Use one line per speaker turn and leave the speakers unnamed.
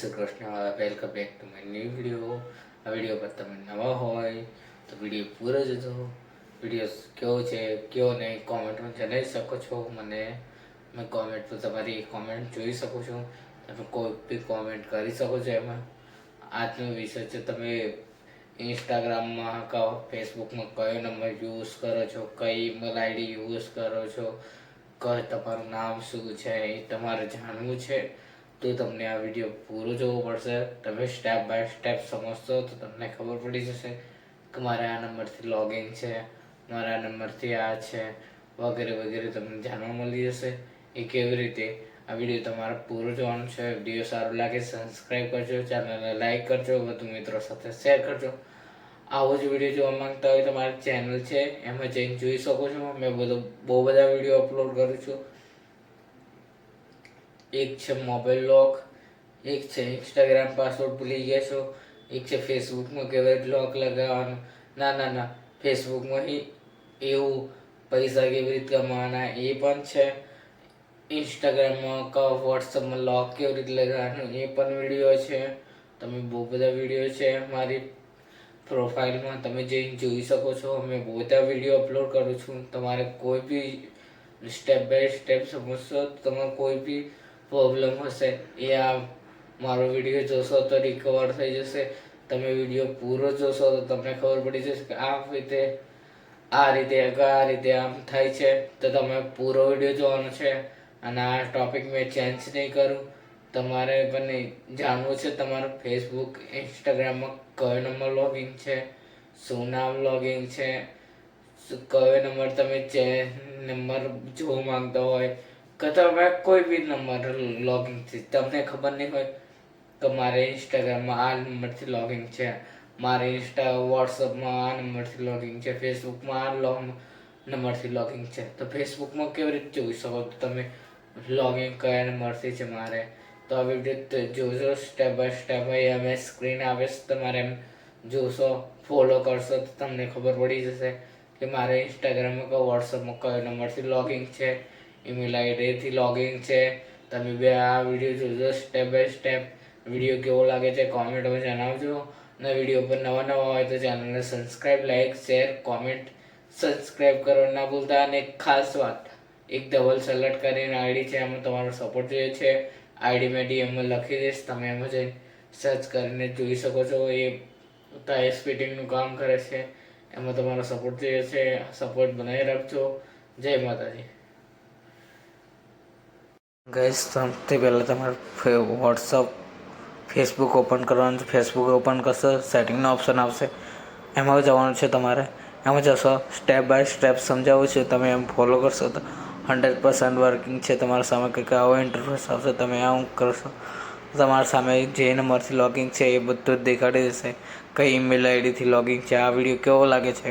Shri Krishna. Welcome back to my new video. આ video પર તમે નવા હોય તો વિડીયો પૂરો જોજો. વિડીયો કેવો છે કેવો નહીં કોમેન્ટમાં જણાવી શકો છો મને. મેં કોમેન્ટ પર તમારી કોમેન્ટ જોઈ શકું છું. તમે કોઈ બી કોમેન્ટ કરી શકો છો. એમાં આજનો વિષય છે તમે ઇન્સ્ટાગ્રામમાં કે ફેસબુકમાં કયો નંબર યુઝ કરો છો, કઈ ઈમેલ આઈડી યુઝ કરો છો, તમારું નામ શું છે એ તમારે જાણવું છે તો તમને આ વિડીયો પૂરો જોવો પડશે. તમે સ્ટેપ બાય સ્ટેપ સમજશો તો તમને ખબર પડી જશે કે મારે આ નંબરથી લોગિન છે, મારા નંબરથી આ છે વગેરે વગેરે તમને જાણવા મળી જશે. એ કેવી રીતે આ વિડીયો તમારે પૂરો જોવાનું છે. વિડીયો સારો લાગે સબસ્ક્રાઈબ કરજો, ચેનલને લાઈક કરજો, વધુ મિત્રો સાથે શેર કરજો. આવો જ વિડીયો જોવા માંગતા હોય તો મારી ચેનલ છે એમાં જઈને જોઈ શકો છો. મેં બહુ બધા વિડીયો અપલોડ કરું છું. એક છે મોબાઈલ લોક, એક છે ઇન્સ્ટાગ્રામ પાસવર્ડ ભૂલી ગયા છો, એક છે ફેસબુકમાં કેવી રીતે લોક લગાવવાનું. ના ફેસબુકમાં એવું પૈસા કેવી રીતે કમાવાના એ પણ છે. ઇન્સ્ટાગ્રામમાં કે વોટ્સઅપમાં લોક કેવી રીતે લગાવવાનું એ પણ વિડીયો છે. તમે બહુ બધા વિડીયો છે મારી પ્રોફાઇલમાં, તમે જઈને જોઈ શકો છો. મેં બહુ બધા વિડીયો અપલોડ કરું છું. તમારે કોઈ બી સ્ટેપ બાય સ્ટેપ સમજશો તો તમારે કોઈ બી પ્રોબ્લેમ હશે એ આ મારો વિડીયો જોશો તો રિકવર થઈ જશે. તમે વિડીયો પૂરો જોશો તો તમને ખબર પડી જશે કે આ રીતે આમ થાય છે. તો તમે પૂરો વિડીયો જોવાનો છે. અને આ ટોપિક મેં ચેન્જ નહીં કરું. તમારે પણ જાણવું છે તમારું ફેસબુક ઇન્સ્ટાગ્રામમાં કયો નંબર લોગિન છે, શું નામ લોગિન છે, કયો નંબર તમે નંબર જોવા માંગતા હોય કે તમે કોઈ બી નંબર લોગિન છે તમને ખબર નહીં હોય કે મારે ઇન્સ્ટાગ્રામમાં આ નંબરથી લોગિન છે, મારે વોટ્સઅપમાં આ નંબરથી લોગિન છે, ફેસબુકમાં આ નંબરથી લોગિન છે. તો ફેસબુકમાં કેવી રીતે જોઈ શકો તો તમે લોગિન કયા નંબરથી છે મારે. તો આ વિડીયો જોજો સ્ટેપ બાય સ્ટેપ. અમે સ્ક્રીન આવે તમારે એમ જોશો, ફોલો કરશો તો તમને ખબર પડી જશે કે મારે ઇન્સ્ટાગ્રામમાં કે વોટ્સઅપમાં કયો નંબરથી લોગિન છે, ઈમેલ આઈડીથી લોગિન છે. તમે બે આ વિડીયો જોજો સ્ટેપ બાય સ્ટેપ. વિડીયો કેવો લાગે છે કોમેન્ટમાં જણાવજો. અને વિડીયો પર નવા હોય તો ચેનલને subscribe, like, share, comment subscribe કરો ના ભૂલતા. અને એક ખાસ વાત, એક ડબલ સલટ કરીને આઈડી છે એમાં તમારો સપોર્ટ જોઈએ છે. આઈડી મેં ડીએમમાં લખી દઈશ, તમે એમાં જઈને સર્ચ કરીને જોઈ શકો છો. એ ટાયર ફિટિંગનું કામ કરે છે, એમાં તમારો સપોર્ટ જોઈએ છે. સપોર્ટ બનાવી રાખજો. જય માતાજી. ગાઈસ, સૌથી પહેલાં તમારે વોટ્સઅપ ફેસબુક ઓપન કરવાનું છે. ફેસબુક ઓપન કરશો, સેટિંગનો ઓપ્શન આવશે, એમાં જવાનું છે તમારે. એમાં જશો, સ્ટેપ બાય સ્ટેપ સમજાવું છું, તમે એમ ફોલો કરશો તો 100% વર્કિંગ છે. તમારા સામે કંઈક આવો ઇન્ટરફેસ આવશે, તમે આવું કરશો તમારા સામે જે નંબરથી લોગિન છે એ બધું જ દેખાડી દેશે. કઈ ઈમેલ આઈડીથી લોગિન છે. આ વિડીયો કેવો લાગે છે